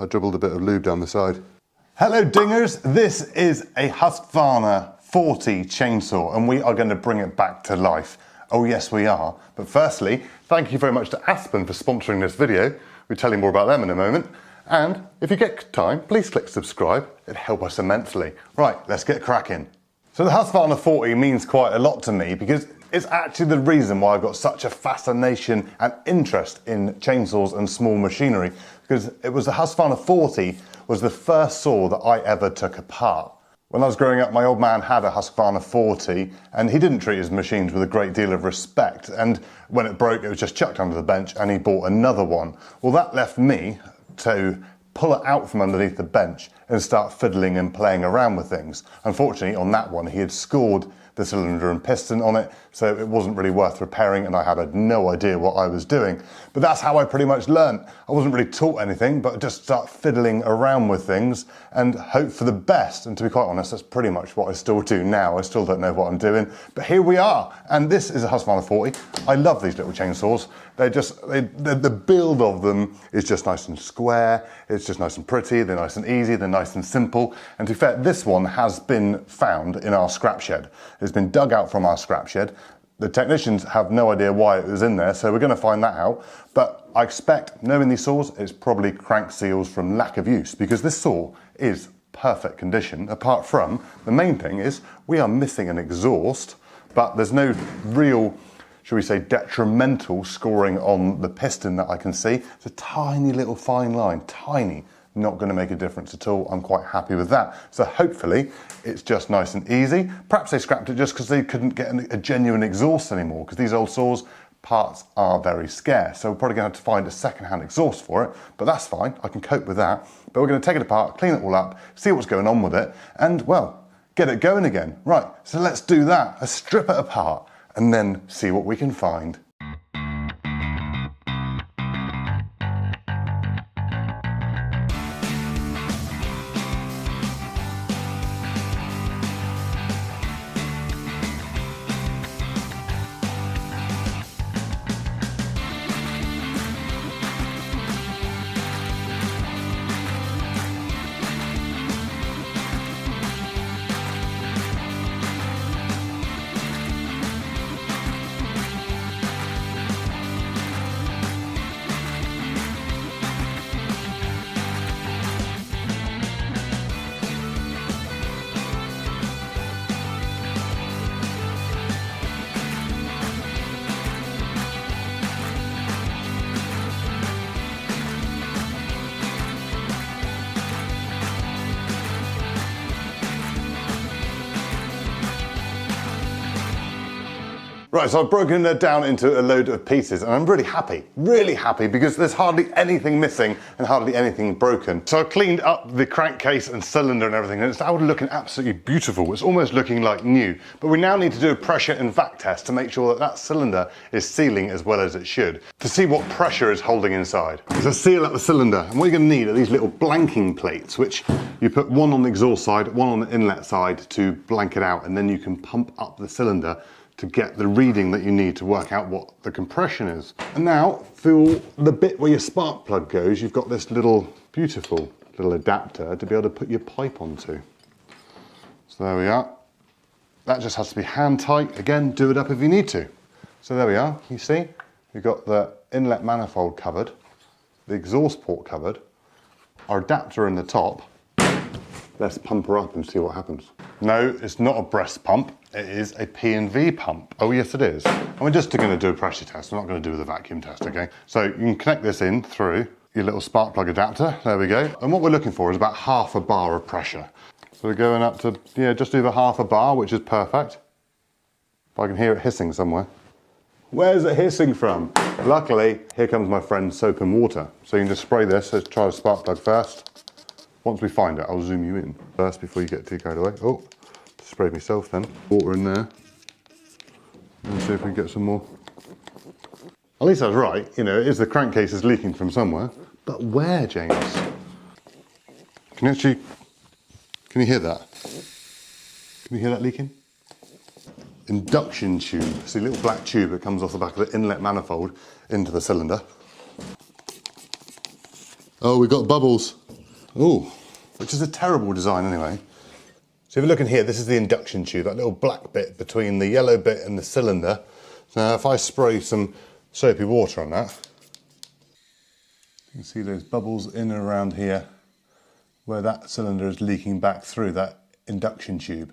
I dribbled a bit of lube down the side. Hello dingers, this is a Husqvarna 40 chainsaw and we are going to bring it back to life. Oh yes we are, but firstly, thank you very much to Aspen for sponsoring this video. We'll tell you more about them in a moment. And if you get time, please click subscribe, it'd help us immensely. Right, let's get cracking. So the Husqvarna 40 means quite a lot to me because it's actually the reason why I've got such a fascination and interest in chainsaws and small machinery, because it was the Husqvarna 40 was the first saw that I ever took apart. When I was growing up, my old man had a Husqvarna 40 and he didn't treat his machines with a great deal of respect, and when it broke it was just chucked under the bench and he bought another one. Well, that left me to pull it out from underneath the bench and start fiddling and playing around with things. Unfortunately, on that one, he had scored the cylinder and piston on it, so it wasn't really worth repairing and I had no idea what I was doing. But that's how I pretty much learnt. I wasn't really taught anything, but just start fiddling around with things and hope for the best. And to be quite honest, that's pretty much what I still do now. I still don't know what I'm doing, but here we are. And this is a Husqvarna 40. I love these little chainsaws. The build of them is just nice and square. It's just nice and pretty. They're nice and easy. They're nice and simple. And to be fair, this one has been found in our scrap shed. It's been dug out from our scrap shed. The technicians have no idea why it was in there, so we're going to find that out. But I expect, knowing these saws, it's probably crank seals from lack of use, because this saw is perfect condition, apart from, the main thing is, we are missing an exhaust, but there's no real, shall we say, detrimental scoring on the piston that I can see. It's a tiny little fine line, tiny. Not going to make a difference at all. I'm quite happy with that. So hopefully it's just nice and easy. Perhaps they scrapped it just because they couldn't get a genuine exhaust anymore, because these old saws, parts are very scarce. So we're probably going to have to find a second-hand exhaust for it, but that's fine. I can cope with that. But we're going to take it apart, clean it all up, see what's going on with it, and, well, get it going again. Right, so let's do that. Let's strip it apart and then see what we can find. Right, so I've broken it down into a load of pieces and I'm really happy because there's hardly anything missing and hardly anything broken. So I cleaned up the crankcase and cylinder and everything and it's now looking absolutely beautiful. It's almost looking like new. But we now need to do a pressure and vac test to make sure that that cylinder is sealing as well as it should, to see what pressure is holding inside. So seal up the cylinder, and what you're going to need are these little blanking plates, which you put one on the exhaust side, one on the inlet side to blank it out, and then you can pump up the cylinder to get the reading that you need to work out what the compression is. And now, for the bit where your spark plug goes, you've got this beautiful little adapter to be able to put your pipe onto. So there we are. That just has to be hand tight. Again, do it up if you need to. So there we are, you see? We've got the inlet manifold covered, the exhaust port covered, our adapter in the top. Let's pump her up and see what happens. No, it's not a breast pump. It is a P&V pump. Oh yes it is. And we're just going to do a pressure test. We're not going to do the vacuum test, okay? So you can connect this in through your little spark plug adapter. There we go. And what we're looking for is about half a bar of pressure. So we're going up to, yeah, just over half a bar, which is perfect. If I can hear it hissing somewhere. Where's it hissing from? Luckily, here comes my friend soap and water. So you can just spray this. Let's try the spark plug first. Once we find it, I'll zoom you in first before you get too carried away. Oh, sprayed myself then. Water in there. And see if we can get some more. At least I was right. You know, it is the crankcase is leaking from somewhere. But where, James? Can you hear that? Can you hear that leaking? Induction tube. See a little black tube that comes off the back of the inlet manifold into the cylinder. Oh, we've got bubbles. Ooh, which is a terrible design anyway. So if you look in here, this is the induction tube, that little black bit between the yellow bit and the cylinder. Now if I spray some soapy water on that, you can see those bubbles in and around here where that cylinder is leaking back through that induction tube.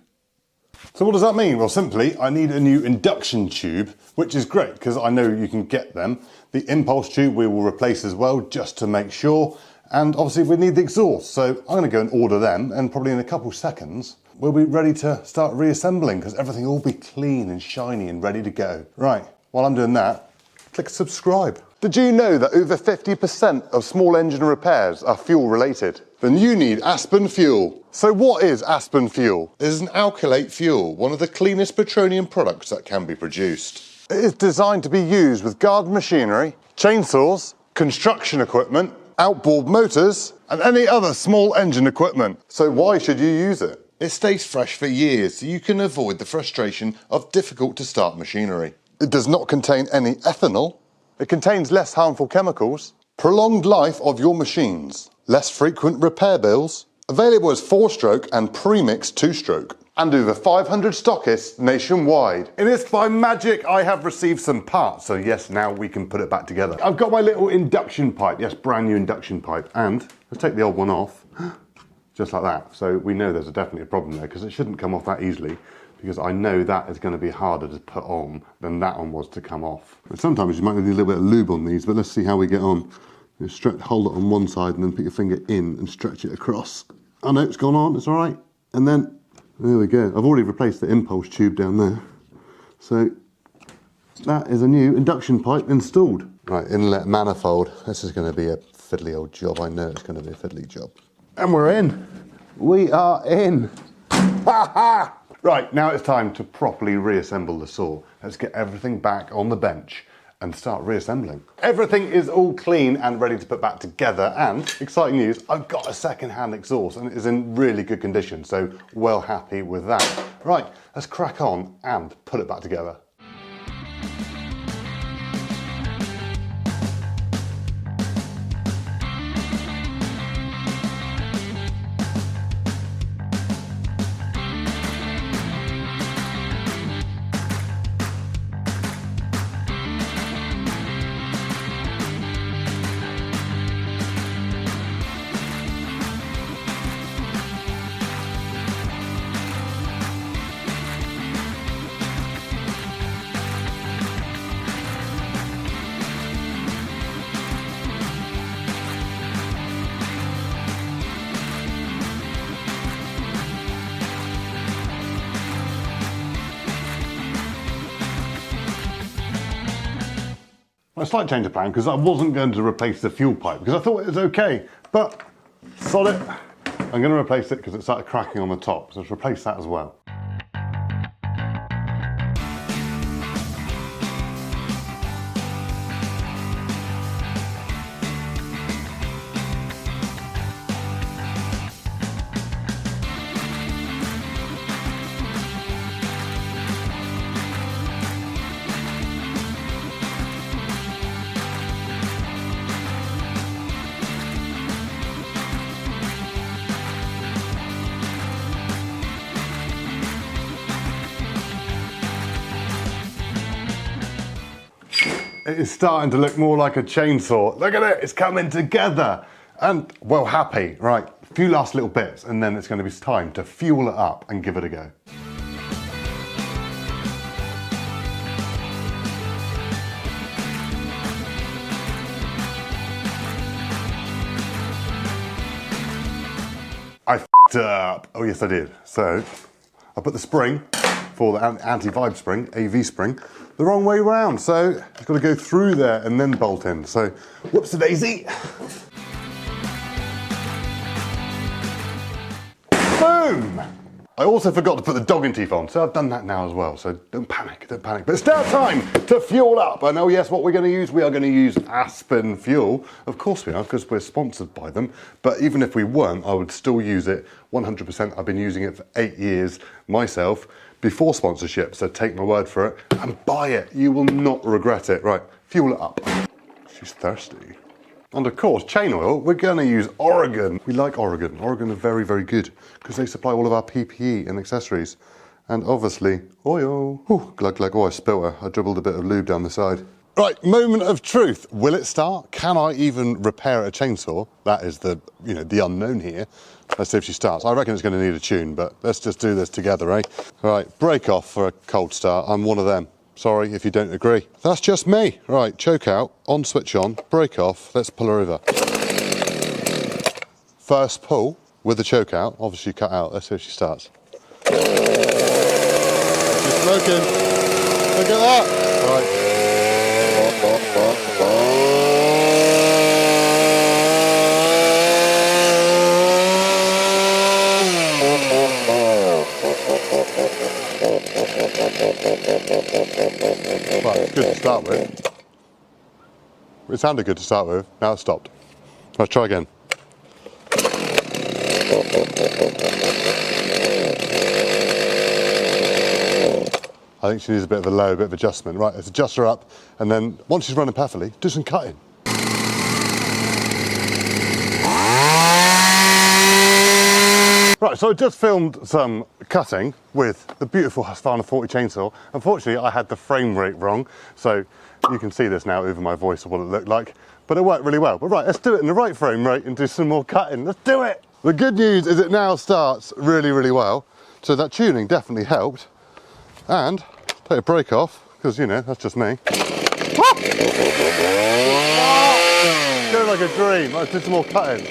So what does that mean? Well, simply, I need a new induction tube, which is great because I know you can get them. The impulse tube we will replace as well, just to make sure. And obviously we need the exhaust, so I'm going to go and order them, and probably in a couple seconds we'll be ready to start reassembling because everything will be clean and shiny and ready to go. Right, while I'm doing that, click subscribe. Did you know that over 50% of small engine repairs are fuel related? Then you need Aspen Fuel. So what is Aspen Fuel? It is an alkylate fuel, one of the cleanest petroleum products that can be produced. It is designed to be used with garden machinery, chainsaws, construction equipment, outboard motors, and any other small engine equipment. So why should you use it? It stays fresh for years, so you can avoid the frustration of difficult to start machinery. It does not contain any ethanol. It contains less harmful chemicals, prolonged life of your machines, less frequent repair bills, available as 4-stroke and pre-mixed 2-stroke, and over 500 stockists nationwide. And if by magic I have received some parts, so yes, now we can put it back together. I've got my little induction pipe, yes, brand new induction pipe, and let's take the old one off, just like that. So we know there's definitely a problem there because it shouldn't come off that easily, because I know that is going to be harder to put on than that one was to come off. And sometimes you might need a little bit of lube on these, but let's see how we get on. You hold it on one side and then put your finger in and stretch it across. Oh no, it's gone on, it's all right. And then, there we go. I've already replaced the impulse tube down there. So that is a new induction pipe installed. Right, inlet manifold. This is going to be a fiddly old job. I know it's going to be a fiddly job. And we're in. We are in. Ha ha! Right, now it's time to properly reassemble the saw. Let's get everything back on the bench and start reassembling. Everything is all clean and ready to put back together, and exciting news, I've got a second-hand exhaust and it is in really good condition, so well happy with that. Right, let's crack on and put it back together. A slight change of plan because I wasn't going to replace the fuel pipe because I thought it was okay, but sod it, I'm going to replace it because it started cracking on the top, so let's replace that as well. It is starting to look more like a chainsaw. Look at it, it's coming together. And well, happy. Right, a few last little bits and then it's going to be time to fuel it up and give it a go. I f***ed it up. Oh yes I did. So I put the spring for the anti-vibe spring, AV spring, the wrong way around. So it's got to go through there and then bolt in. So whoops-a-daisy. Boom! I also forgot to put the dogging teeth on, so I've done that now as well. So don't panic, don't panic. But it's now time to fuel up. And oh yes, what we're going to use? We are going to use Aspen Fuel. Of course we are, because we're sponsored by them. But even if we weren't, I would still use it 100%. I've been using it for 8 years myself before sponsorship. So take my word for it and buy it. You will not regret it. Right, fuel it up. She's thirsty. And of course, chain oil, we're going to use Oregon. We like Oregon. Oregon are very, very good because they supply all of our PPE and accessories. And obviously, oil. Ooh, glug, glug. Oh, I spilt it. I dribbled a bit of lube down the side. Right, moment of truth. Will it start? Can I even repair a chainsaw? That is the, the unknown here. Let's see if she starts. I reckon it's going to need a tune, but let's just do this together, eh? All right, brake off for a cold start. I'm one of them. Sorry if you don't agree. That's just me. Right, choke out, on switch on, brake off. Let's pull her over. First pull with the choke out. Obviously cut out. Let's see if she starts. She's smoking. Look at that. Right. Right, good to start with. It sounded good to start with, now it's stopped. Let's try again. I think she needs a bit of a low, bit of adjustment. Right, let's adjust her up, and then once she's running perfectly, do some cutting. Right, so I just filmed some cutting with the beautiful Husqvarna 40 chainsaw. Unfortunately, I had the frame rate wrong, so you can see this now over my voice of what it looked like, but it worked really well. But right, let's do it in the right frame rate and do some more cutting. Let's do it! The good news is it now starts really, really well. So that tuning definitely helped. And take a brake off, because, that's just me. Going like a dream. Let's do some more cutting.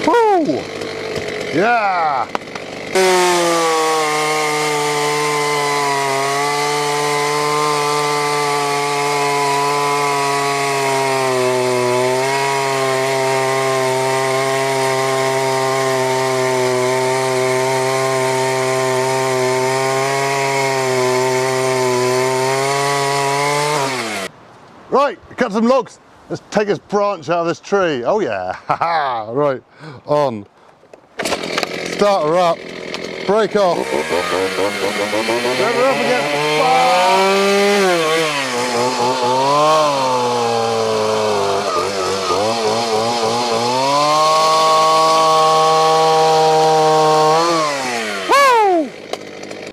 Woo! Yeah! Right, cut some logs. Let's take this branch out of this tree. Oh yeah, haha, right, on. Start her up, brake off. Rev her up again.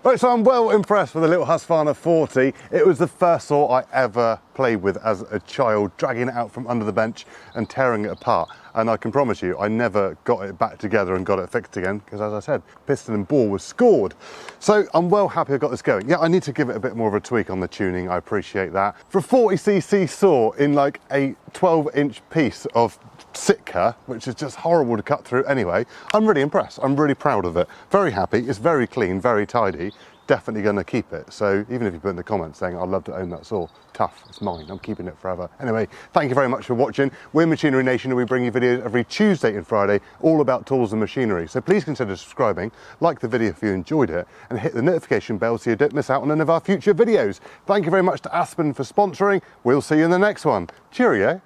Right, so I'm well impressed with the little Husqvarna 40. It was the first saw I ever played with as a child, dragging it out from under the bench and tearing it apart. And I can promise you, I never got it back together and got it fixed again, because as I said, piston and ball was scored. So I'm well happy I got this going. Yeah, I need to give it a bit more of a tweak on the tuning, I appreciate that. For a 40cc saw in like a 12-inch piece of Sitka, which is just horrible to cut through anyway, I'm really impressed. I'm really proud of it. Very happy. It's very clean, very tidy. Definitely going to keep it. So even if you put in the comments saying I'd love to own that saw, tough, it's mine, I'm keeping it forever. Anyway, thank you very much for watching. We're Machinery Nation and we bring you videos every Tuesday and Friday all about tools and machinery. So please consider subscribing, like the video if you enjoyed it, and hit the notification bell so you don't miss out on any of our future videos. Thank you very much to Aspen for sponsoring. We'll see you in the next one. Cheerio.